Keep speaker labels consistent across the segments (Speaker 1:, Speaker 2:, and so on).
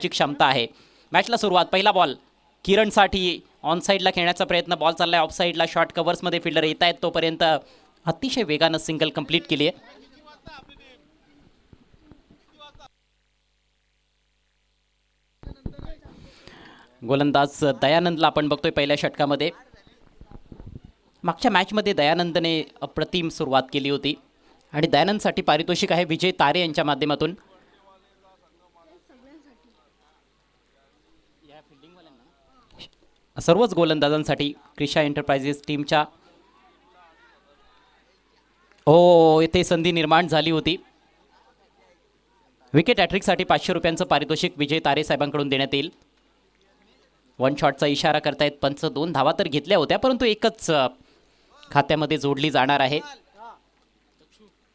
Speaker 1: ची क्षमता आहे. मॅचला सुरुवात. पहिला बॉल किरणसाठी ऑन साईडला खेळण्याचा प्रयत्न. बॉल चाललाय ऑफ साईडला. शॉर्ट कव्हर्समध्ये फिल्डर येत आहेत तोपर्यंत अतिशय वेगानं सिंगल कंप्लीट केली आहे. गोलंदाज दयानंदला आपण बघतोय पहिल्या षटकामध्ये. मागच्या मॅचमध्ये दयानंदने अप्रतिम सुरुवात केली होती आणि दयानंदसाठी पारितोषिक आहे विजय तारे यांच्या माध्यमातून. सर्वच गोलंदाजांसाठी क्रिशा एंटरप्राइजेस टीमच्या येथे संधी निर्माण झाली होती. विकेट हॅट्रिकसाठी 500 रुपयांचं पारितोषिक विजय तारे साहेबांकडून देण्यात येईल. वन शॉटचा इशारा करतायत पंच. 2 धावा तर घेतल्या होत्या परंतु एकच खात्यामध्ये जोडली जाणार आहे.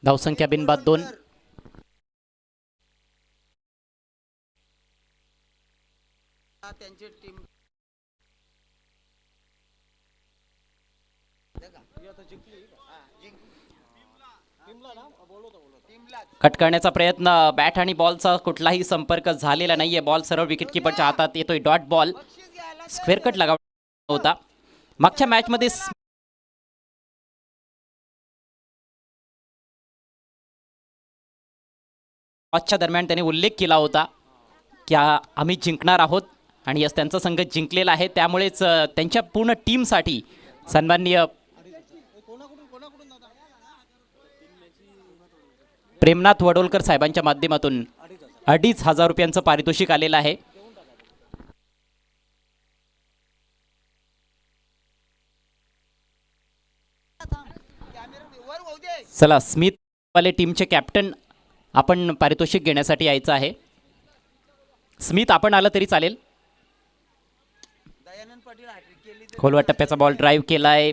Speaker 1: धावसंख्या बिनबाद 2. कट करण्याचा प्रयत्न. बॅट आणि बॉलचा कुठलाही संपर्क झालेला नाहीये. बॉल सरळ विकेटकीपरच्या हातात येतोय. Dot ball. स्क्वेअर कट लागावा होता. मागच्या मॅचमध्ये मॅचच्या दरम्यान त्याने उल्लेख केला होता की आम्ही जिंकणार आहोत आणि यस त्यांचा संघ जिंकलेला आहे. त्यामुळेच त्यांच्या पूर्ण टीमसाठी सन्माननीय प्रेमनाथ वडोलकर साहेबांच्या माध्यमातून 2,500 रुपयांचं पारितोषिक आलेलं आहे. चला स्मिथ वाले टीमचे कॅप्टन आपण पारितोषिक घेण्यासाठी यायचं आहे. स्मिथ आपण आलं तरी चालेल. खोलवा टप्प्याचा बॉल ड्राईव्ह केलाय.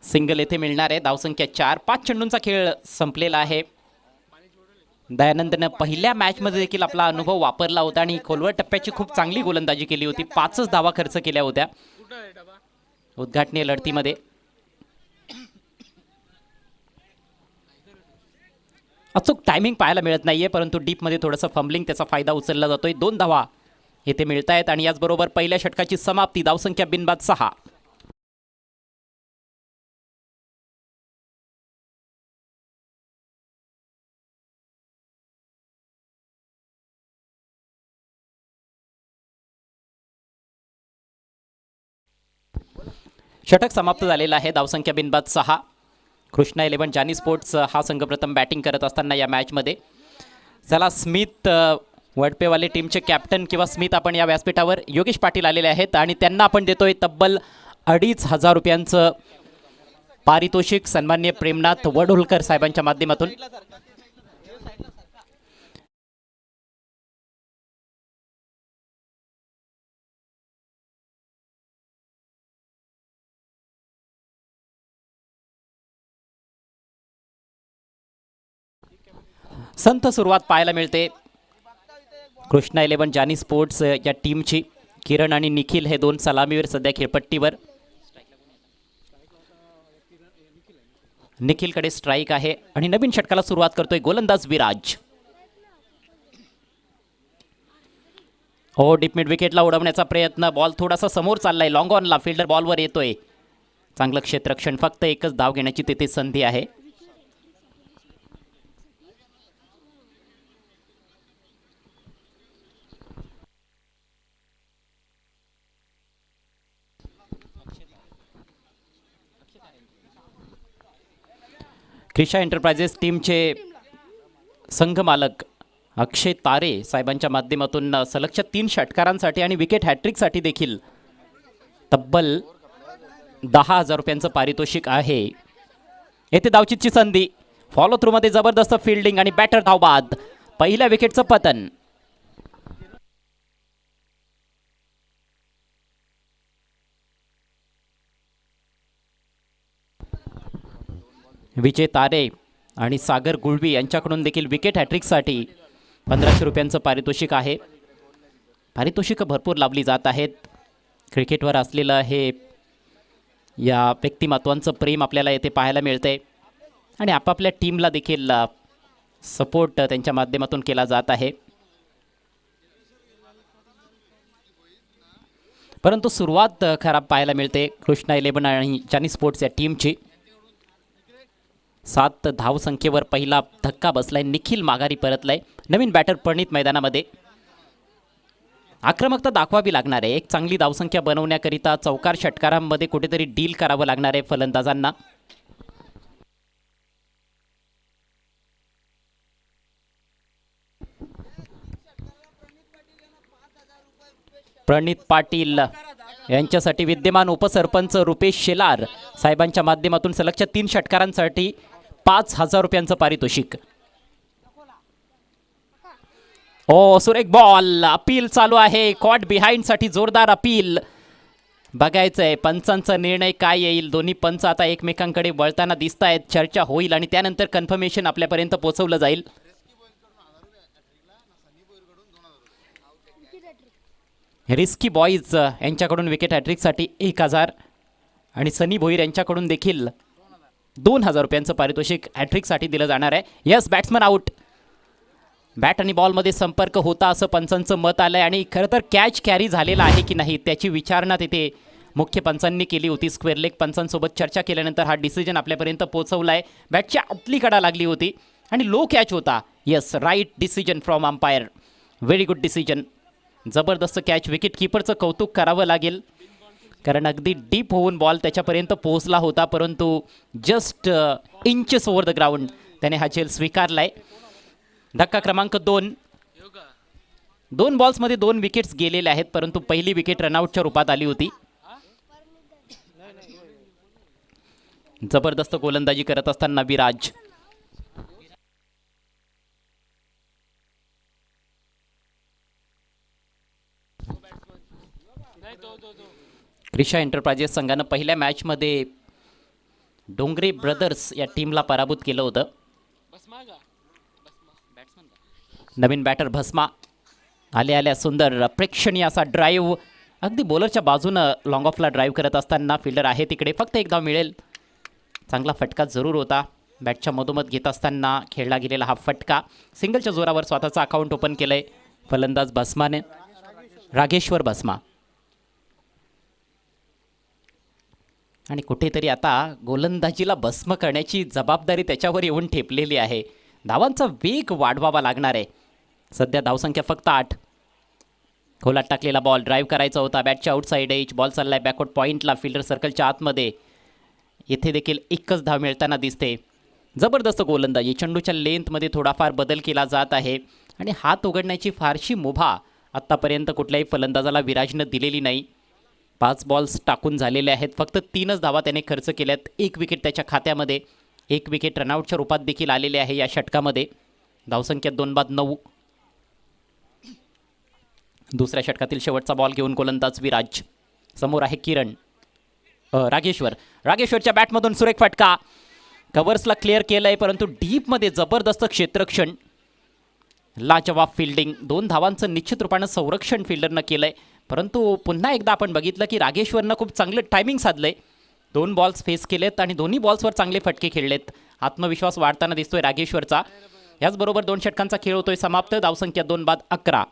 Speaker 1: सिंगल येथे मिळणार आहे. धावसंख्या 4. 5 चेंडूंचा खेळ संपलेला आहे. दयानंदनं पहिल्या मॅचमध्ये देखील आपला अनुभव वापरला होता आणि खोलवर टप्प्याची खूप चांगली गोलंदाजी केली होती. 5च धावा खर्च केल्या होत्या उद्घाटनीय लढतीमध्ये. अचूक टायमिंग पाहायला मिळत नाहीये परंतु डीपमध्ये थोडंसं फंबलिंग त्याचा फायदा उचलला जातोय. 2 धावा येथे मिळत आहेत आणि याचबरोबर पहिल्या षटकाची समाप्ती. धावसंख्या बिनबाद 6. षटक समाप्त झालेला आहे. धावसंख्या बिनबाद 6. कृष्णा 11 जानी स्पोर्ट्स हा संघ प्रथम बॅटिंग करत असताना या मॅचमध्ये. चला स्मिथ वडपेवाले टीमचे कॅप्टन किंवा स्मिथ आपण या व्यासपीठावर योगेश पाटील आलेले आहेत आणि त्यांना आपण देतोय तब्बल 2,500 रुपयांचं पारितोषिक सन्माननीय प्रेमनाथ वडोलकर साहेबांच्या माध्यमातून. संथ सुरुवात पाहायला मिळते कृष्णा 11 जानी स्पोर्ट्स या टीमची. किरण आणि निखिल हे 2 सलामीवर सध्या खेळपट्टीवर. निखिलकडे स्ट्राईक आहे आणि नवीन षटकाला सुरुवात करतोय गोलंदाज विराज. डीप मिड विकेटला उडवण्याचा प्रयत्न. बॉल थोडासा समोर चाललाय. लॉंग ऑनला. फिल्डर बॉलवर येतोय. चांगलं क्षेत्ररक्षण. फक्त एकच धाव घेण्याची तेथे संधी आहे. क्रिशा एंटरप्राइजेस टीमचे संघ मालक अक्षय तारे साहेबांच्या माध्यमातून सलगच्या 3 षटकारांसाठी आणि विकेट हॅट्रिकसाठी देखील तब्बल 10,000 रुपयांचं पारितोषिक आहे. येथे धावचीची संधी. फॉलो थ्रू मध्ये जबरदस्त फिल्डिंग आणि बॅटर धावबाद. पहिल्या विकेटचं पतन. विजय तारे आणि सागर गुळवी यांच्याकडून देखील विकेट हॅट्रिकसाठी 1500 रुपयांचं पारितोषिक आहे. पारितोषिक भरपूर लावली जात आहेत. क्रिकेटवर असलेलं हे या व्यक्तिमत्वांचं प्रेम आपल्याला येथे पाहायला मिळते. आणि आपापल्या टीमला देखील सपोर्ट त्यांच्या माध्यमातून केला जात आहे. परंतु सुरुवात खराब पाहायला मिळते कृष्णा 11 आणि जानी स्पोर्ट्स या टीमची. 7 धावसंख्येवर पहिला धक्का बसलाय. निखिल माघारी परतलाय. नवीन बॅटर प्रणित मैदानामध्ये. आक्रमकता दाखवावी लागणार आहे. एक चांगली धावसंख्या बनवण्याकरिता चौकार षटकारांमध्ये कुठेतरी डील करावं लागणार आहे फलंदाजांना. प्रणित पाटील यांच्यासाठी विद्यमान उपसरपंच रुपेश शेलार साहेबांच्या माध्यमातून सलगच्या 3 षटकारांसाठी 5,000 रुपयांचं पारितोषिक. ओ सुरेख बॉल. अपील चालू आहे. कॉट बिहाइंड साठी जोरदार अपील. बघायचंय पंचांचा निर्णय काय येईल. दोन्ही पंच आता एकमेकांकडे वळताना दिसत आहेत. चर्चा होईल आणि त्यानंतर कन्फर्मेशन आपल्यापर्यंत पोहोचवलं जाईल. रिस्की बॉईज यांच्याकडून विकेट हॅट्रिकसाठी 1,000 आणि सनी भोईर यांच्याकडून देखील 2,000 रुपयांचं पारितोषिक हॅट्रिकसाठी दिलं जाणार आहे. Yes, batsman out. बॅट आणि बॉलमध्ये संपर्क होता असं पंचांचं मत आलंय आणि खरं तर कॅच कॅरी झालेला आहे की नाही त्याची विचारणा तिथे मुख्य पंचांनी केली होती. स्क्वेअर लेग पंचांसोबत चर्चा केल्यानंतर हा डिसिजन आपल्यापर्यंत पोहोचवलाय. बॅटची आतली कडा लागली होती आणि लो कॅच होता. Yes, right decision from umpire. Very good decision. जबरदस्त कॅच. विकेट किपरचं कौतुक करावं लागेल कारण अगदी डीप होऊन बॉल त्याच्यापर्यंत पोहोचला होता परंतु just inches over the ground त्याने हा झेल स्वीकारलाय. धक्का क्रमांक 2. 2 बॉल्समध्ये 2 विकेट्स गेलेले आहेत परंतु पहिली विकेट रनआउटच्या रूपात आली होती. जबरदस्त गोलंदाजी करत असताना विराज. क्रिशा एंटरप्राइजेस संघानं पहिल्या मॅचमध्ये डोंगरे ब्रदर्स या टीमला पराभूत केलं होतं. नवीन बॅटर भस्मा. आल्या सुंदर प्रेक्षणीय असा ड्राईव्ह. अगदी बॉलरच्या बाजूनं लॉंग ऑफला ड्राईव्ह करत असताना फिल्डर आहे तिकडे. फक्त एक धाव मिळेल. चांगला फटका जरूर होता. बॅटच्या मधोमध घेत असताना खेळला गेलेला हा फटका. सिंगलच्या जोरावर स्वतःचं अकाउंट ओपन केलंय फलंदाज भस्माने. रागेश्वर भस्मा. आणि कुठेतरी आता गोलंदाजीला भस्म करण्याची जबाबदारी त्याच्यावर येऊन ठेपलेली आहे. धावांचा वेग वाढवावा लागणार आहे. सध्या धावसंख्या फक्त 8. खोलात टाकलेला बॉल ड्राईव्ह करायचा होता. बॅटच्या आउटसाईड एज. बॉल चाललाय बॅकवर्ड पॉईंटला फिल्डर सर्कलच्या आतमध्ये. इथे देखील एकच धाव मिळताना दिसते. जबरदस्त गोलंदाजी. चेंडूच्या लेंथमध्ये थोडाफार बदल केला जात आहे आणि हात उघडण्याची फारशी मुभा आत्तापर्यंत कुठल्याही फलंदाजाला विराजनं दिलेली नाही. 5 बॉल्स टाकून झालेले आहेत. फक्त 3च धावा त्याने खर्च केल्यात. 1 विकेट त्याच्या खात्यामध्ये. 1 विकेट रनआउटच्या रूपात देखील आलेले आहे या षटकामध्ये. धावसंख्या 2/9. दुसऱ्या षटकातील शेवटचा बॉल घेऊन गोलंदाज विराज. समोर आहे किरण. रागेश्वरच्या बॅटमधून सुरेख फटका. कव्हर्सला क्लिअर केलंय परंतु डीपमध्ये जबरदस्त क्षेत्ररक्षण. लाजवाब फिल्डिंग. 2 धावांचं निश्चित रूपानं संरक्षण फिल्डरनं केलंय परंतु पुन्हा एकदा आपण बघितलं की रागेश्वरनं खूप चांगलं टायमिंग साधलंय. 2 बॉल्स फेस केलेत आणि दोन्ही बॉल्सवर चांगले फटके खेळलेत. आत्मविश्वास वाढताना दिसतोय रागेश्वरचा. याचबरोबर 2 षटकांचा खेळ होतोय समाप्त. धावसंख्या 2/11.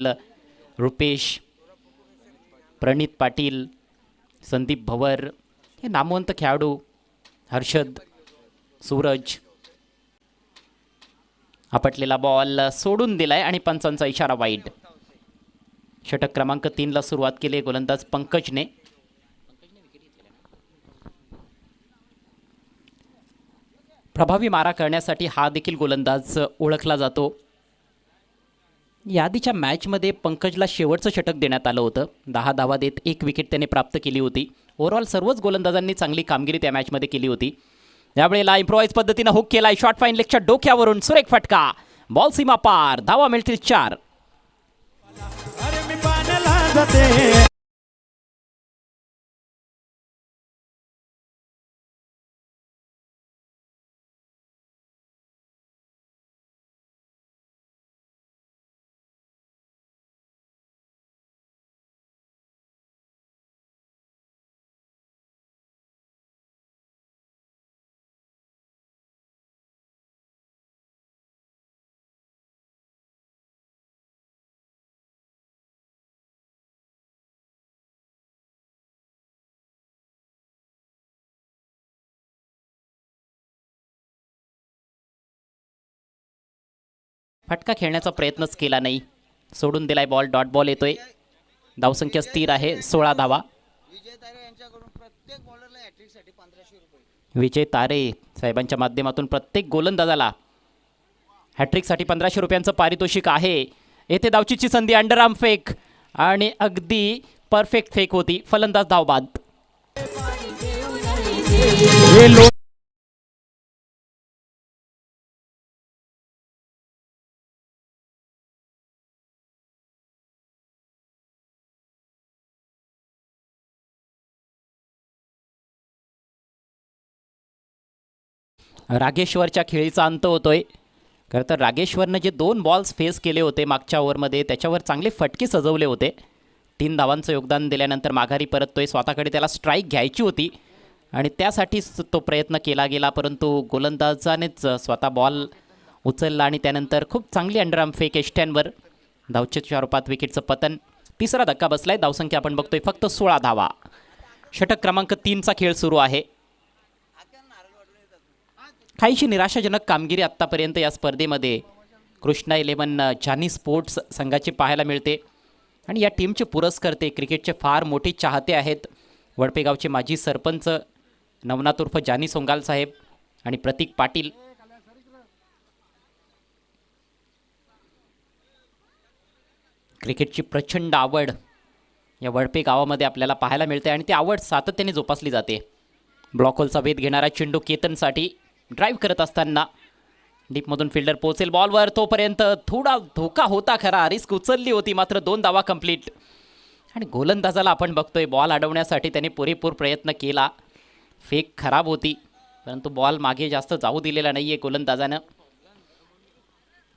Speaker 1: रुपेश, प्रणित पाटील, संदीप भवर हे नामवंत खेळाडू, हर्षद, सूरज. आपटलेला बॉल सोडून दिलाय आणि पंचांचा इशारा वाईड. षटक क्रमांक 3 ला सुरुवात केली गोलंदाज पंकजने. प्रभावी मारा करण्यासाठी हा देखील गोलंदाज ओळखला जातो. याआधीच्या मॅचमध्ये पंकजला शेवटचं षटक देण्यात आलं होतं. 10 धावा देत 1 विकेट त्याने प्राप्त केली होती. ओव्हरऑल सर्वच गोलंदाजांनी चांगली कामगिरी त्या मॅचमध्ये केली होती. यावेळेला इम्प्रोवाइज पद्धतीनं हुक केलाय. शॉर्ट फाईन लेगच्या डोक्यावरून सुरेख फटका. बॉल सीमा पार. धावा मिळतील 4. फटका खेळण्याचा प्रयत्नच केला नाही. सोडून दिलाय बॉल. डॉट बॉल येतोय. धावसंख्या स्थिर आहे 16 धावा. विजय तारे साहेबांच्या माध्यमातून प्रत्येक गोलंदाजाला हॅट्रिकसाठी 1500 रुपयांचं पारितोषिक आहे. येथे धावचीची संधी. अंडरआर्म फेक आणि अगदी परफेक्ट फेक होती. फलंदाज धावबाद. रागेश्वरच्या खेळीचा अंत होतोय. खरं तर रागेश्वरनं जे 2 बॉल्स फेस केले होते मागच्या ओव्हरमध्ये त्याच्यावर चांगले फटके सजवले होते. 3 धावांचं योगदान दिल्यानंतर माघारी परततोय. स्वतःकडे त्याला स्ट्राईक घ्यायची होती आणि त्यासाठीच तो प्रयत्न केला गेला, परंतु गोलंदाजानेच स्वतः बॉल उचलला आणि त्यानंतर खूप चांगली अंडरआर्म फेक एष्ट्यांवर. धावचेच्या रूपात विकेटचं पतन. तिसरा धक्का बसलाय. धावसंख्या आपण बघतोय फक्त 16 धावा. षटक क्रमांक 3चा खेळ सुरू आहे. काहीशी निराशाजनक कामगिरी आत्तापर्यंत या स्पर्धेमध्ये कृष्णा 11 जानी स्पोर्ट्स संघाची पाहायला मिळते आणि या टीमचे पुरस्कर्ते क्रिकेटचे फार मोठे चाहते आहेत. वडपेगावचे माजी सरपंच नवनाथ उर्फ जानी सोंगाल साहेब आणि प्रतीक पाटील. क्रिकेटची प्रचंड आवड या वडपे गावामध्ये आपल्याला पाहायला मिळते आणि ती आवड सातत्याने जोपासली जाते. ब्लॉक होलचा वेध घेणारा चेंडू केतनसाठी. ड्राईव्ह करत असताना डीपमधून फिल्डर पोहोचेल बॉलवर. तोपर्यंत थोडा धोका होता खरा. रिस्क उचलली होती मात्र 2 धावा कंप्लीट. आणि गोलंदाजाला आपण बघतोय बॉल अडवण्यासाठी त्याने पुरेपूर प्रयत्न केला. फेक खराब होती परंतु बॉल मागे जास्त जाऊ दिलेला नाही आहे गोलंदाजानं.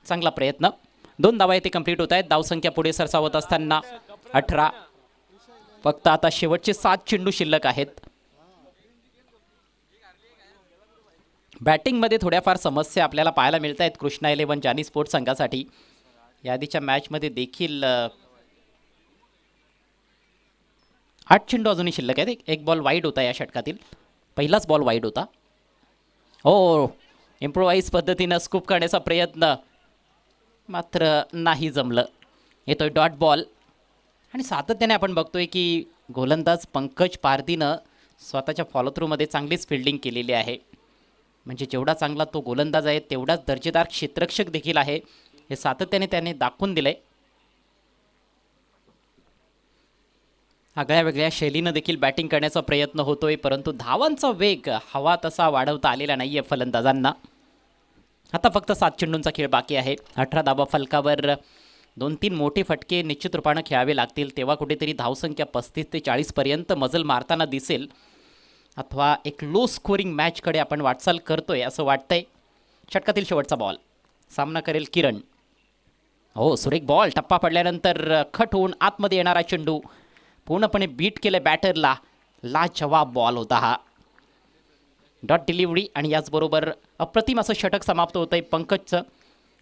Speaker 1: चांगला प्रयत्न. 2 धावा येथे कंप्लीट होत आहेत. धावसंख्या पुढे सरसावत असताना 18. फक्त आता शेवटचे 7 चेंडू शिल्लक आहेत. बॅटिंगमध्ये थोड्याफार समस्या आपल्याला पाहायला मिळत आहेत कृष्णा 11 जानी स्पोर्ट्स संघासाठी. याआधीच्या मॅचमध्ये देखील 8 चेंडू अजूनही शिल्लक आहेत. एक बॉल वाईड होता या षटकातील. पहिलाच बॉल वाईड होता. हो, इम्प्रोवाइज पद्धतीनं स्कूप करण्याचा प्रयत्न मात्र नाही जमलं. येतोय डॉट बॉल आणि सातत्याने आपण बघतोय की गोलंदाज पंकज पारदीनं स्वतःच्या फॉलो थ्रूमध्ये चांगलीच फिल्डिंग केलेली आहे. म्हणजे जेवढा चांगला तो गोलंदाज आहे तेवढाच दर्जेदार क्षेत्ररक्षक देखील आहे हे सातत्याने त्याने दाखवून दिलंय. आगळ्या वेगळ्या शैलीनं देखील बॅटिंग करण्याचा प्रयत्न होतोय परंतु धावांचा वेग हवा तसा वाढवता आलेला नाही आहे फलंदाजांना. आता फक्त 7 चेंडूंचा खेळ बाकी आहे. 18 धावा फलकावर. 2-3 मोठे फटके निश्चित रूपानं खेळावे लागतील तेव्हा कुठेतरी धावसंख्या 35 ते 40 पर्यंत मजल मारताना दिसेल अथवा एक लो स्कोरिंग मॅचकडे आपण वाटचाल करतोय असं वाटतंय. षटकातील शेवटचा बॉल. सामना करेल किरण. हो, सुरेख बॉल. टप्पा पडल्यानंतर खट होऊन आतमध्ये येणारा चेंडू पूर्णपणे बीट केलं बॅटरला. लाजवाब बॉल होता हा. डॉट डिलिव्हरी आणि याचबरोबर अप्रतिम असं षटक समाप्त होतंय पंकजचं.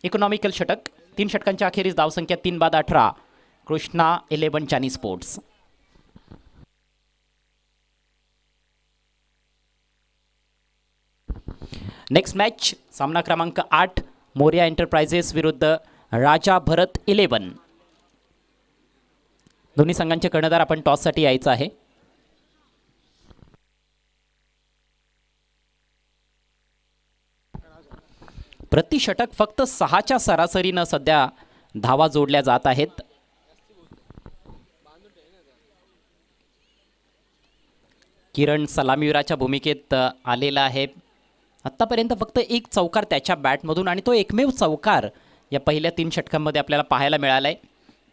Speaker 1: इकॉनॉमिकल षटक. 3 षटकांच्या अखेरीस धावसंख्या 3 बाद 18. कृष्णा 11 चानी स्पोर्ट्स. नेक्स्ट मॅच सामना क्रमांक 8 मोरिया एंटरप्राइजेस विरुद्ध राजा भरत 11. दोन्ही संघांचे कर्णधार आपण टॉससाठी यायचं आहे. प्रति षटक फक्त 6च्या सरासरीनं सध्या धावा जोडल्या जात आहेत. किरण सलामीवीराच्या भूमिकेत आलेला आहे. आत्तापर्यंत फक्त एक चौकार त्याच्या बॅटमधून आणि तो एकमेव चौकार या पहिल्या 3 षटकांमध्ये आपल्याला पाहायला मिळाला आहे.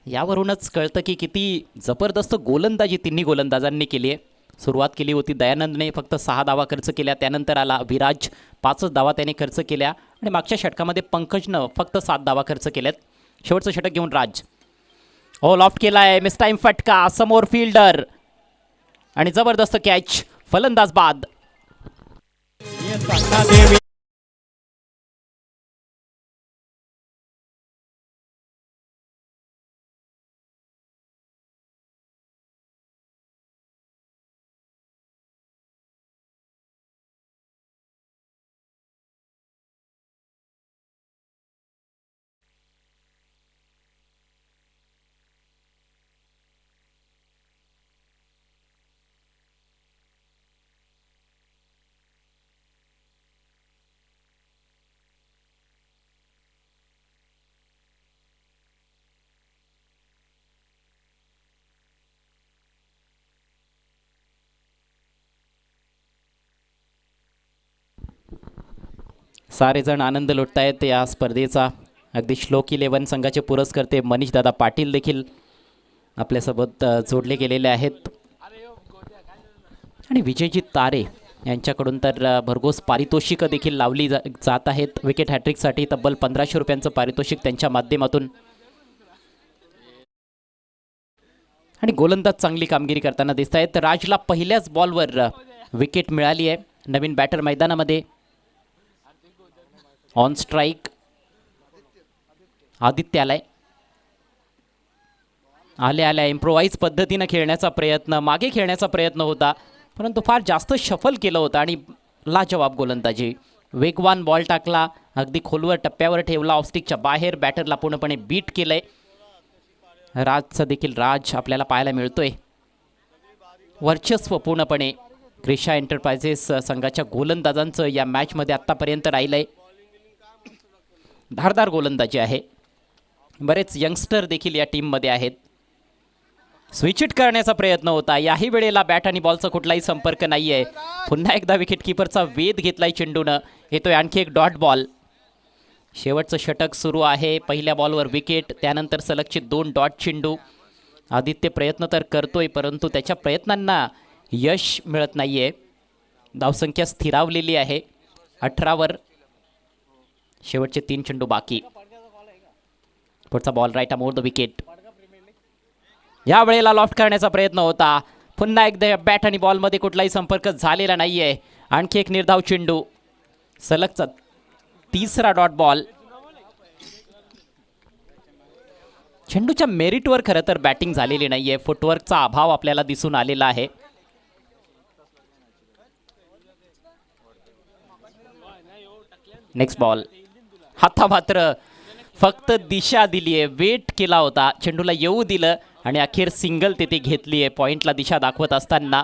Speaker 1: यावरूनच कळतं की किती जबरदस्त गोलंदाजी तिन्ही गोलंदाजांनी केली आहे. सुरुवात केली होती दयानंदने फक्त 6 धावा खर्च केल्या. त्यानंतर आला विराज 5 धावा त्याने खर्च केल्या आणि मागच्या षटकामध्ये पंकजनं फक्त 7 धावा खर्च केल्यात. शेवटचं षटक घेऊन राज ऑल ऑफ केला आहे. मिस टाइम फटका समोर फिल्डर आणि जबरदस्त कॅच फलंदाज बाद. सारेजण आनंद लुटतायत या स्पर्धेचा. अगदी श्लोक 11 संघाचे पुरस्कर्ते मनीष दादा पाटील देखील आपल्यासोबत जोडले गेलेले आहेत आणि विजयजी तारे यांच्याकडून तर भरघोस पारितोषिकं देखील लावली जात आहेत. विकेट हॅट्रिकसाठी तब्बल 1500 रुपयांचं पारितोषिक त्यांच्या माध्यमातून आणि गोलंदाज चांगली कामगिरी करताना दिसत आहेत. राजला पहिल्याच बॉलवर विकेट मिळाली आहे. नवीन बॅटर मैदानामध्ये ऑन स्ट्राइक आदित्य आलाय. आल्या इम्प्रोवाइज पद्धतीनं खेळण्याचा प्रयत्न, मागे खेळण्याचा प्रयत्न होता परंतु फार जास्त शफल केलं होतं आणि लाजवाब गोलंदाजी. वेगवान बॉल टाकला, अगदी खोलवर टप्प्यावर ठेवला, ऑफस्टिकच्या बाहेर बॅटरला पूर्णपणे बीट केलंय. राजचा देखील राज आपल्याला पाहायला मिळतोय. वर्चस्व पूर्णपणे क्रिशा एंटरप्राइजेस संघाच्या गोलंदाजांचं या मॅचमध्ये आत्तापर्यंत राहिलंय. धारदार गोलंदाजी आहे. बरेच यंगस्टर देखील या टीममध्ये आहेत. स्विच इट करण्याचा प्रयत्न होता. याही वेळेला बॅट आणि बॉलचा कुठलाही संपर्क नाही आहे. पुन्हा एकदा विकेट किपरचा वेध घेतलाय चेंडूनं. येतोय आणखी एक डॉट बॉल. शेवटचं षटक सुरू आहे. पहिल्या बॉलवर विकेट, त्यानंतर सलगचे 2 डॉट चेंडू. आदित्य प्रयत्न तर करतोय परंतु त्याच्या प्रयत्नांना यश मिळत नाहीये. धावसंख्या स्थिरावलेली आहे 18वर. शेवटचे 3 चेंडू बाकी. पुढचा ball right arm over the wicket. या वेळेला लॉफ्ट करण्याचा प्रयत्न होता. पुन्हा एकदा बॅट आणि बॉलमध्ये कुठलाही संपर्क झालेला नाहीये. आणखी एक निर्धाव चेंडू. सलगचा 3रा डॉट बॉल. चेंडूच्या मेरिटवर खरं तर बॅटिंग झालेली नाहीये. फुटवर्कचा अभाव आपल्याला दिसून आलेला आहे. Next ball. हाता मात्र फक्त दिशा दिली आहे, वेट केला होता, चेंडूला येऊ दिलं आणि अखेर सिंगल तिथे घेतली आहे. पॉइंटला दिशा दाखवत असताना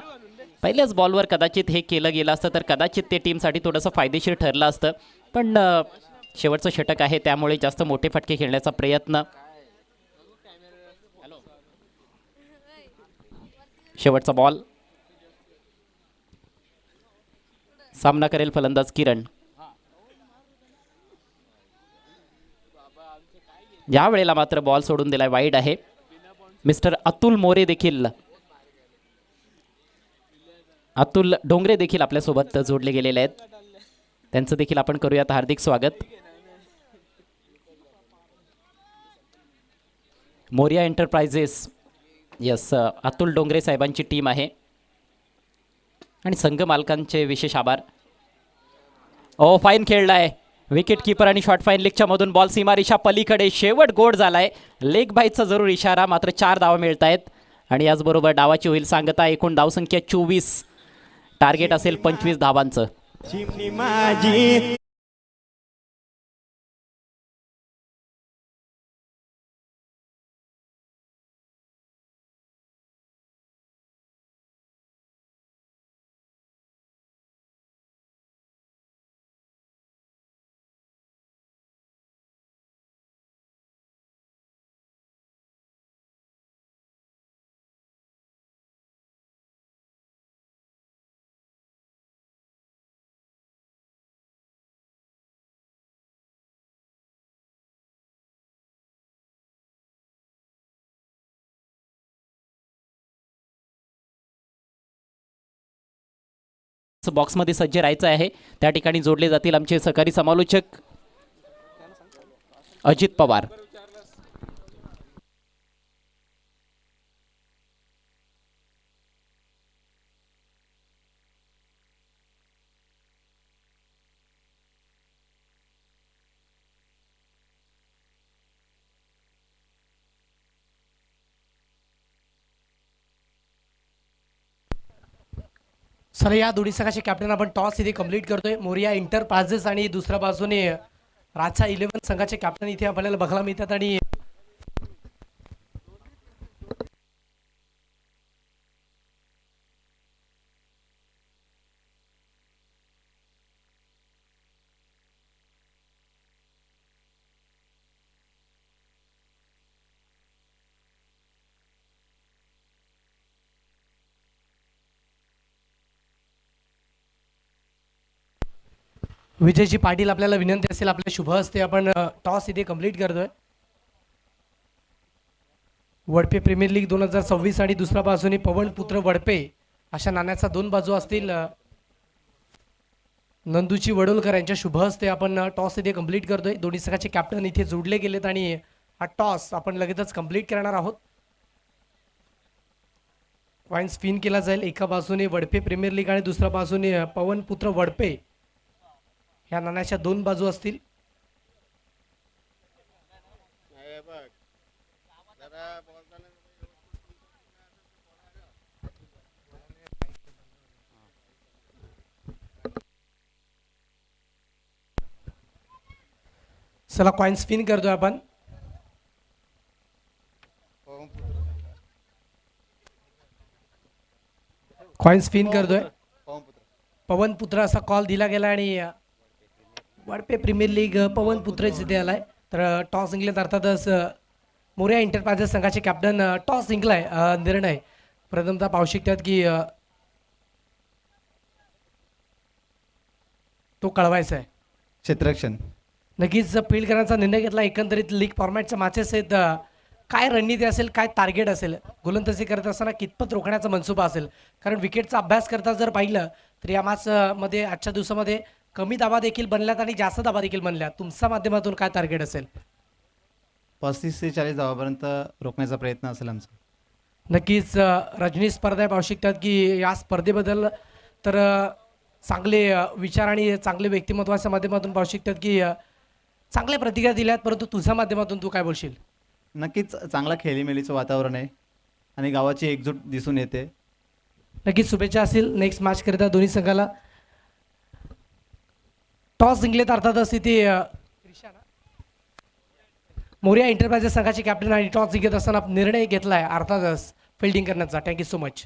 Speaker 1: पहिल्याच बॉलवर कदाचित हे केलं गेलं असतं तर कदाचित ते टीमसाठी थोडंसं फायदेशीर ठरलं असतं. पण शेवटचं षटक आहे त्यामुळे जास्त मोठे फटके खेळण्याचा प्रयत्न. शेवटचा बॉल. सामना करेल फलंदाज किरण. या वेळेला मात्र बॉल सोडून दिलाय, वाईड आहे. मिस्टर अतुल मोरे देखील, अतुल डोंगरे देखील आपल्यासोबत जोडले गेलेले आहेत. त्यांचं देखील आपण करूयात हार्दिक स्वागत. मोरिया एंटरप्राइजेस, यस, अतुल डोंगरे साहेबांची टीम आहे आणि संघ मालकांचे विशेष आभार. ओ फाईन खेळलाय, विकेट किपर आणि शॉर्ट फाईन लेगच्या मधून बॉल सीमारेषा पलीकडे, शेवट गोड झालाय. लेग बाईचा जरूर इशारा, मात्र 4 धावा मिळत आहेत आणि याचबरोबर डावाची होईल सांगता. एकूण धावसंख्या 24, टार्गेट असेल 25 धावांचं. बॉक्समध्ये सज्ज राहायचं आहे. त्या ठिकाणी जोडले जातील आमचे सहकारी समालोचक अजित पवार.
Speaker 2: सर या दोन्ही संघाचे कॅप्टन आपण टॉस इथे कंप्लीट करतोय. मोरिया इंटरप्राइजेस आणि दुसऱ्या बाजूने राजा 11 संघाचे कॅप्टन इथे आपल्याला बघायला मिळतात. आणि विजयजी पाटील आपल्याला विनंती असेल आपल्या शुभ हस्ते आपण टॉस इथे कंप्लीट करतोय. वडपे प्रीमियर लीग 2026 आणि दुसऱ्या बाजूने पवन पुत्र वडपे अशा नाण्याचा 2 बाजू असतील. नंदूची वडोलकर यांच्या शुभ हस्ते आपण टॉस इथे कंप्लीट करतोय. दोन्ही संघाचे कॅप्टन इथे जोडले गेलेत आणि हा टॉस आपण लगेचच कंप्लीट करणार आहोत. कॉइन स्पिन केला जाईल. एका बाजूने वडपे प्रीमियर लीग आणि दुसऱ्या बाजूने पवन पुत्र वडपे ह्या नाण्याच्या 2 बाजू असतील. चला कॉइन स्पिन करतोय आपण. कॉइन स्पिन करतोय. पवन पुत्र असा कॉल दिला गेला आणि वडपे प्रीमियर लीग पवन पुत्र जिथे आलाय. तर टॉस जिंकले अर्थातच मोरिया इंटरप्राइजेस संघाचे कॅप्टन टॉस जिंकलाय. निर्णय प्रथमतः पाहू शकतात की तो कळवायचा आहे.
Speaker 3: क्षेत्ररक्षण
Speaker 2: नक्कीच फील्ड करण्याचा निर्णय घेतला. एकंदरीत लीग फॉर्मॅटच्या मॅचेस आहेत. काय रणनीती असेल, काय टार्गेट असेल, गोलंदाजी करत असताना कितपत रोखण्याचा मनसुबा असेल. कारण विकेटचा अभ्यास करता जर पाहिलं तर या मॅचमध्ये आजच्या दिवसामध्ये कमी दाबा देखील बनल्यात आणि जास्त दाबा देखील बनल्या. तुमच्या माध्यमातून काय टार्गेट असेल?
Speaker 3: 35 ते 40 धावापर्यंत रोखण्याचा प्रयत्न असेल आमचा.
Speaker 2: नक्कीच रजनी स्पर्धा पाहू शकतात की या स्पर्धेबद्दल तर चांगले विचार आणि चांगले व्यक्तिमत्वाच्या माध्यमातून पाहू शकतात की चांगल्या प्रतिक्रिया दिल्यात. परंतु तुझ्या माध्यमातून तू काय बोलशील?
Speaker 3: नक्कीच चांगला खेळीमेळीचं वातावरण आहे आणि गावाची एकजूट दिसून येते.
Speaker 2: नक्कीच शुभेच्छा असतील नेक्स्ट मॅच करता दोन्ही संघाला. टॉस जिंकलेत अर्थातच तिथे मोरिया एंटरप्राइजेस संघाचे कॅप्टन आणि टॉस जिंकत असताना निर्णय घेतलाय अर्थातच फिल्डिंग करण्याचा. Thank you so much.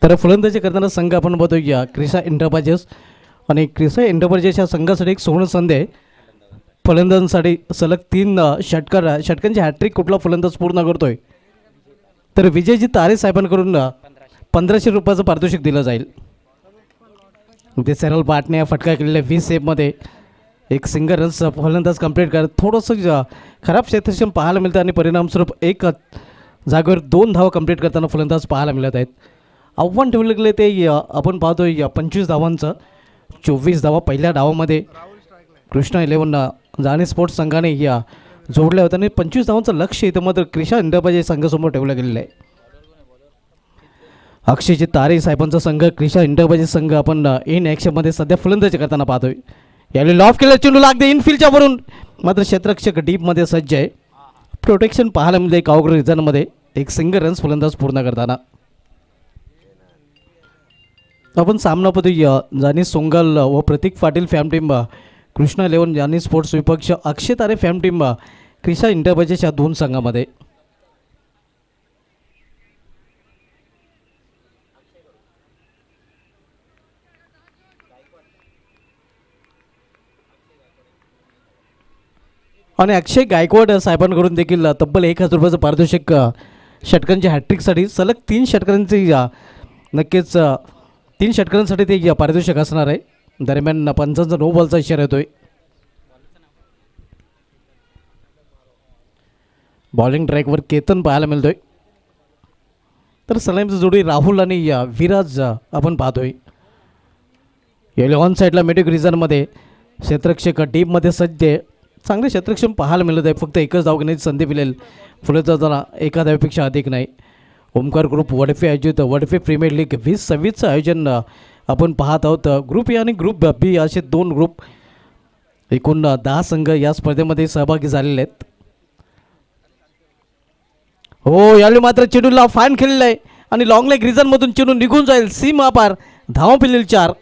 Speaker 4: तर फलंदाजी करताना संघ आपण बघतोय क्रिशा एंटरप्राइजेस आणि क्रिशा एंटरप्राइजेस या संघासाठी एक सुवर्ण संधी आहे. फलंदाजांसाठी सलग 3 षटकांची हॅट्रिक कुठला फलंदाज पूर्ण करतोय तर विजयजी तारे साहेबांकडून 1500 रुपयाचं पारितोषिक दिलं जाईल. ते सरळ बाटने या फटका केलेल्या 20 सेपमध्ये एक सिंगल रन्स फलंदाज कंप्लीट करत थोडंसं खराब क्षेत्रक्षण पाहायला मिळतं आणि परिणामस्वरूप एक जागेवर 2 धावा कंप्लीट करताना फलंदाज पाहायला मिळत आहेत. आव्हान ठेवलं गेलं ते आपण पाहतोय 25 धावांचं. 24 धावा पहिल्या डावामध्ये कृष्णा 11 जाणे स्पोर्ट्स संघाने जोडल्या होत्या आणि 25 धावांचं लक्ष इथं मात्र क्रिशा एंटरप्राइजेस संघासमोर ठेवलं गेलेलं आहे. अक्षयचे तारे साहेबांचा संघ क्रिशा इंटरप्राइजेस संघ आपण इन ॲक्शनमध्ये सध्या फलंदाजी करताना पाहतोय. यावेळी लॉफ केलं चेंडू लागते इनफिल्डच्या वरून, मात्र क्षेत्ररक्षक डीपमध्ये सज्ज आहे. प्रोटेक्शन पाहायला मिळते एक अवघड रिझनमध्ये एक सिंगल रन्स फलंदाज पूर्ण करताना. आपण सामना पाहतोय जानीस सोंगल व प्रतीक पाटील फॅम टीम कृष्णा 11 जानीस स्पोर्ट्स विपक्ष अक्षय तारे फॅम टीम क्रिशा इंटरप्राइजेस या दोन संघामध्ये. आणि अक्षय गायकवाड साहेबांकडून देखील तब्बल 1,000 रुपयाचं पारितोषिक षटकांच्या हॅट्रिकसाठी सलग 3 षटकांची नक्कीच 3 षटकांसाठी ते पारितोषिक असणार आहे. दरम्यान पंचांचा नो बॉलचा इशारा येतोय. बॉलिंग ट्रॅकवर केतन पाहायला मिळतोय, तर सलामीची जोडी राहुल आणि विराज आपण पाहतोय. यावेळी ऑन साईडला मेडिक रिझनमध्ये क्षेत्ररक्षक टीममध्ये सज्ज आहे. चांगले क्षेत्ररक्षण पाहायला मिळत आहे. फक्त एकच धाव घेण्याची संधी मिळेल फलंदाजांना, एका धावेपेक्षा अधिक नाही. ओमकार ग्रुप वडफे आयोजित वडफे प्रीमियर लीग 2026चं आयोजन आपण पाहत आहोत. ग्रुप ए आणि ग्रुप बी असे 2 ग्रुप, एकूण 10 संघ या स्पर्धेमध्ये सहभागी झालेले आहेत. हो, यावेळी मात्र चेंडूला फाईन खेळलेला आहे आणि लॉंग लेग रिझनमधून चेंडू निघून जाईल सीमा पार. धावा पिलेल 4.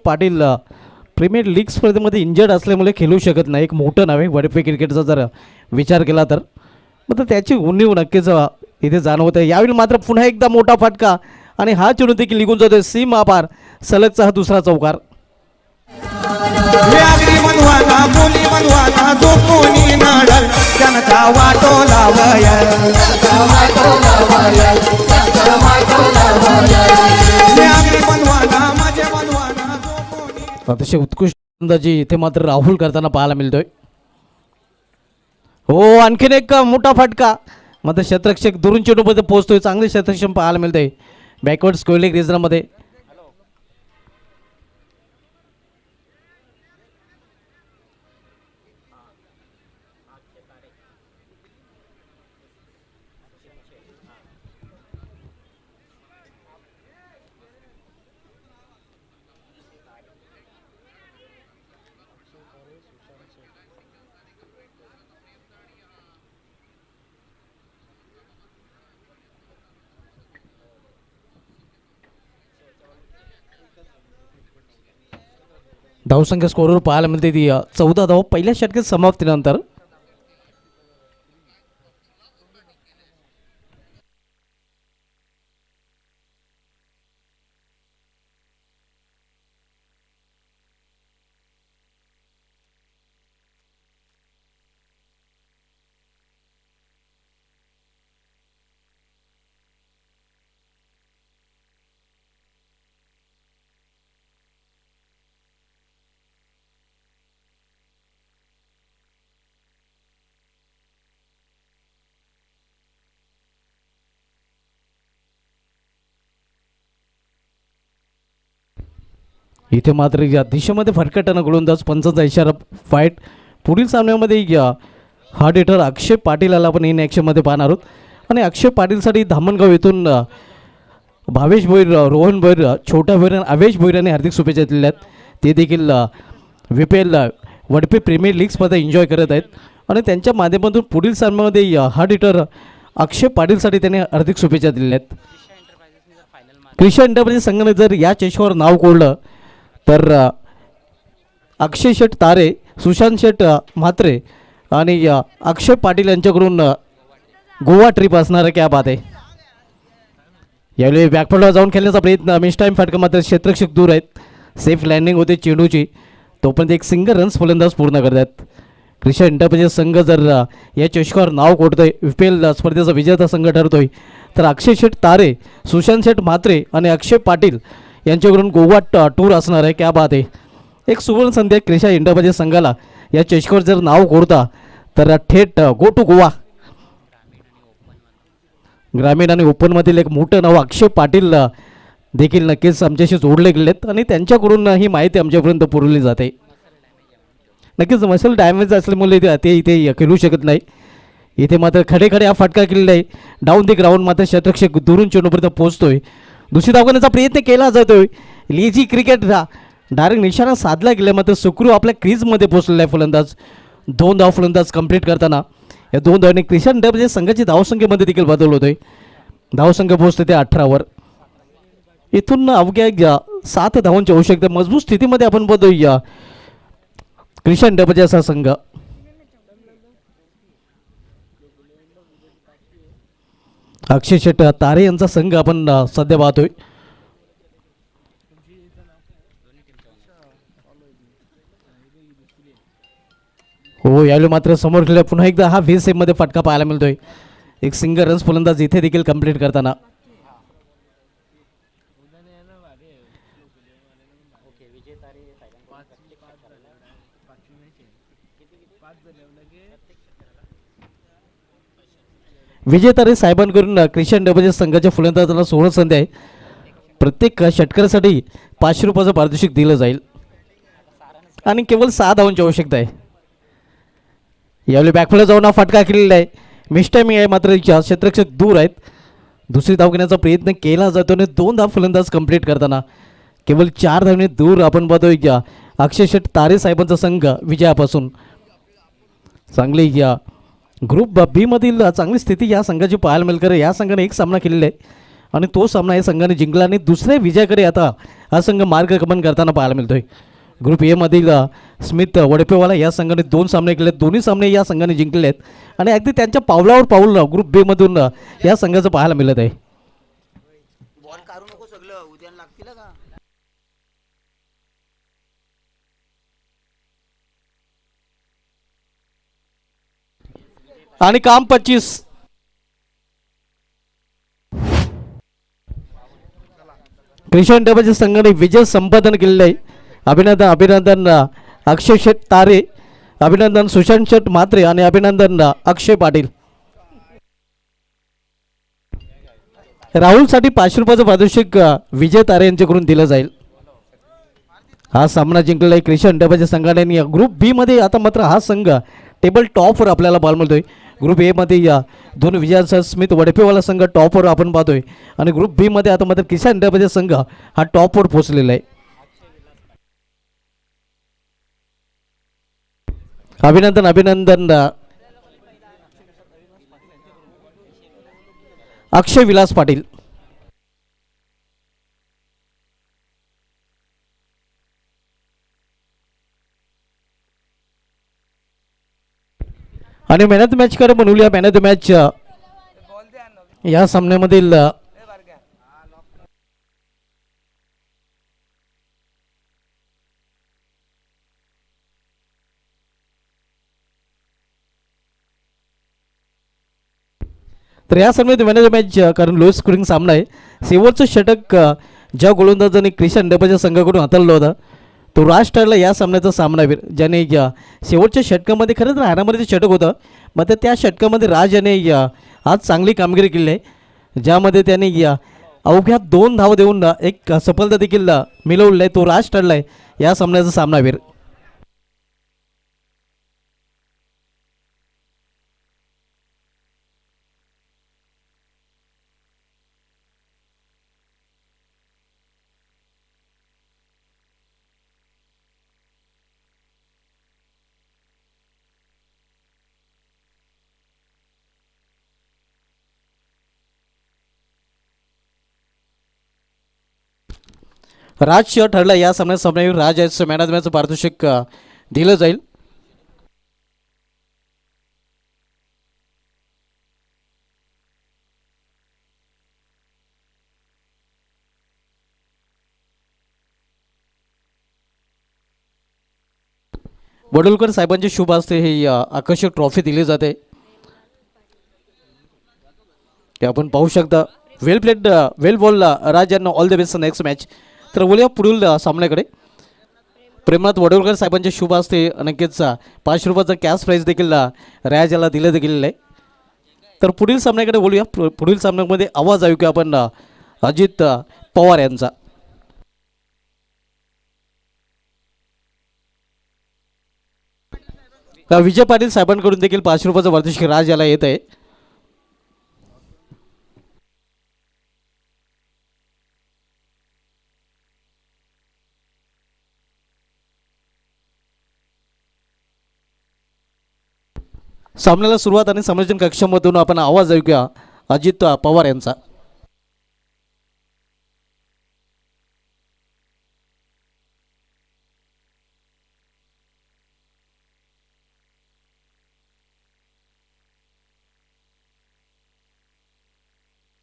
Speaker 4: पाटील प्रीमियर लीग स्पर्धेमध्ये इंजर्ड असल्यामुळे खेळू शकत नाही. एक मोठं नाव आहे वडफे क्रिकेटचा जर विचार केला तर, मग त्याची उणीव नक्कीच इथे जाणवत आहे. यावेळी मात्र पुन्हा एकदा मोठा फटका आणि हा चेंडू देखील निघून जातोय सीमा पार. सलगचा हा दुसरा चौकार. अतिशय उत्कृष्ट अंदाजी इथे मात्र राहुल करताना पाहायला मिळतोय. हो, आणखीन एक मोठा फटका, मात्र क्षेत्ररक्षक दुरून चेंडूमध्ये पोहोचतोय. चांगले क्षेत्ररक्षण पाहायला मिळतंय बॅकवर्ड स्क्वेअर रिझनमध्ये. धावसंख्या स्कोरवर पाहायला मिळते ती 14 धाव पहिल्या षटकात समाप्तीनंतर. इथे मात्र या दिशेमध्ये फटकटानं गोलंदाज पंचांचा इशारा. फाईट पुढील सामन्यामध्ये हार्ड हिटर अक्षय पाटील याला आपण इन ॲक्शनमध्ये पाहणार आहोत. आणि अक्षय पाटीलसाठी धामणगाव येथून भावेश भोईर, रोहन भोईर, छोटा भोईर आणि अवेश भोईर यांनी हार्दिक शुभेच्छा दिल्या आहेत. ते देखील VPL वडपे प्रीमियर लीग स्पर्धा एन्जॉय करत आहेत आणि त्यांच्या माध्यमातून पुढील सामन्यामध्ये हार्ड हिटर अक्षय पाटीलसाठी त्यांनी हार्दिक शुभेच्छा दिल्या आहेत. क्रिशा इंटरप्राइजेस संघाने जर या चषकावर नाव कोरलं तर अक्षय शेठ तारे, सुशांत शेठ म्हात्रे आणि अक्षय पाटील यांच्याकडून गोवा ट्रिप असणार आहे. क्या बात आहे. यावेळी बॅकफुटला जाऊन खेळण्याचा प्रयत्न, मिस टाईम फटका, मात्र क्षेत्ररक्षक दूर आहेत. सेफ लँडिंग होते चेंडूची, तोपर्यंत एक सिंगल रन्स फलंदाज पूर्ण करतात. क्रिशा इंटरप्राइजेस संघ जर या चषकावर नाव कोरतोय, VPL स्पर्धेचा विजेता संघ ठरतोय, तर अक्षय शेठ तारे, सुशांत शेठ म्हात्रे आणि अक्षय पाटील यांच्याकडून गोवा टूर असणार आहे. क्या बात आहे. एक सुवर्ण संधी क्रिशा इंटरप्राइजेस संघाला या चषकावर जर नाव कोरता तर थेट गो टू गोवा ग्रामीण आणि ओपनमधील एक मोठं नाव अक्षय पाटील देखील नक्कीच आमच्याशी जोडले गेले आहेत आणि त्यांच्याकडून ही माहिती आमच्यापर्यंत पुरवली जाते. नक्कीच मसल डॅमेज असल्यामुळे ते इथे खेळू शकत नाही. इथे मात्र खडे खडे हा फटका केलेला आहे. डाऊन दी ग्राउंड मात्र शतरक्षक दुरून चेंडूपर्यंत पोहोचतोय. दुसरी धावण्याचा प्रयत्न केला जातोय. लेझी क्रिकेट डायरेक्ट निशाणा साधला गेला मात्र सुखरू आपल्या क्रीजमध्ये पोहोचलेला आहे फलंदाज. 2 धाव फलंदाज कंप्लीट करताना या 2 धावांनी क्रिशा इंटरप्राइजेस संघाची धावसंख्येमध्ये देखील बदल होतोय. धावसंख्या पोहोचते ते 18वर. इथून अवघ्या 7 धावांची आवश्यकता. मजबूत स्थितीमध्ये आपण बघतोय क्रिशा इंटरप्राइजेस हा संघ. अक्षय शेट तारे यांचा संघ आपण सध्या पाहतोय. हो यावेळी मात्र समोर खेळल्या पुन्हा एकदा हा व्ही सेममध्ये फटका पाहायला मिळतोय. एक सिंगल रन्स फलंदाज इथे देखील कंप्लीट करताना. विजय तारे साहेबांकडून क्रिशा इंटरप्राइजेस संघाच्या फलंदाजांना 16 संधी आहे. प्रत्येक षटकारासाठी 500 रुपयाचं पारितोषिक दिलं जाईल आणि केवळ 6 धावांची आवश्यकता आहे. यावेळी बॅकफुला जाऊन हा फटका केलेला आहे. मिस्टायमिंग आहे मात्र क्षेत्ररक्षक दूर आहेत. दुसरी धाव घेण्याचा प्रयत्न केला जातो आणि 2 धाव फलंदाज कंप्लीट करताना केवळ 4 धावने दूर आपण पाहतोय की अक्षय शेट तारे साहेबांचा संघ विजयापासून. चांगली ग्रुप बी मधील चांगली स्थिती या संघाची पाहायला मिळेल. कारण या संघाने एक सामना केलेला आहे आणि तो सामना या संघाने जिंकला आणि दुसऱ्या विजयाकडे आता हा संघ मार्गक्रमण करताना पाहायला मिळतोय. ग्रुप ए मधील स्मिथ वडपेवाला या संघाने 2 सामने केले. दोन्ही सामने या संघाने जिंकले आहेत आणि अगदी त्यांच्या पावलावर पाऊल ग्रुप बी मधून या संघाचं पाहायला मिळत आहे.
Speaker 5: बॉल काढू नको सगळं उद्या लागतील का.
Speaker 4: आणि काम 25. क्रिशा इंटरप्राइजेस संघाने विजय संपादन केलेले आहे. अभिनंदन अभिनंदन अक्षय शेट तारे, अभिनंदन सुशांत शेट म्हात्रे आणि अभिनंदन अक्षय पाटील. राहुलसाठी 500 रुपयाचं पारितोषिक विजय तारे यांच्याकडून दिलं जाईल. हा सामना जिंकलेला आहे क्रिशा इंटरप्राइजेस संघाने. ग्रुप बी मध्ये आता मात्र हा संघ टेबल टॉपवर आपल्याला पाहायला मिळतोय. ग्रुप ए मध्ये 2 विजयांसह स्मिथ वडपेवाला संघ टॉपवर आपण पाहतोय आणि ग्रुप बी मध्ये आता मात्र क्रिशा इंटरप्राइजेस संघ हा टॉपवर पोहोचलेला आहे. अभिनंदन अभिनंदन अक्षय विलास पाटील. आणि मॅन ऑफ द मॅच कडे म्हणूया. मॅन ऑफ द मॅच या सामन्यामधील तर या सामन्यात मॅन ऑफ द मॅच कारण लो स्कोरिंग सामना आहे. शेवटचं षटक ज्या गोलंदाजाने क्रिशा इंटरप्राइजेस संघाकडून हाताळलं होतं तो राज ठरला या सामन्याचा सामनावीर, ज्याने शेवटच्या षटकामध्ये खरंच हारामध्येचं षटक होतं. मात्र त्या षटकामध्ये राज याने आज चांगली कामगिरी केली आहे, ज्यामध्ये त्याने अवघ्या 2 धाव देऊन एक सफलता देखील मिळवली आहे. तो राज ठरला आहे या सामन्याचा सामनावीर. राज शेट ठरला या सामन्यात सामनावीर. राज याचं मॅन ऑफ द मॅचचं पारितोषिक दिलं जाईल. वडोलकर साहेबांचे शुभ हस्ते ही आकर्षक ट्रॉफी दिली जाते. ते आपण पाहू शकता. वेल प्लेड वेल बॉल राज यांना all the best next match. तर बोलूया पुढील सामन्याकडे. प्रेमनाथ वडोलकर साहेबांचे शुभ हस्ते नक्कीच 500 रुपयाचा कॅश प्राईज देखील राज याला दिलं गेलेलं आहे. तर पुढील सामन्याकडे बोलूया. पुढील सामन्यामध्ये आवाज ऐकूया आपण अजित पवार यांचा. विजय पाटील साहेबांकडून देखील 500 रुपयाचं वार्षिक राज याला येत आहे. सामन्याला सुरुवात आणि संयोजन कक्षामधून आपण आवाज ऐकूया अजित पवार यांचा.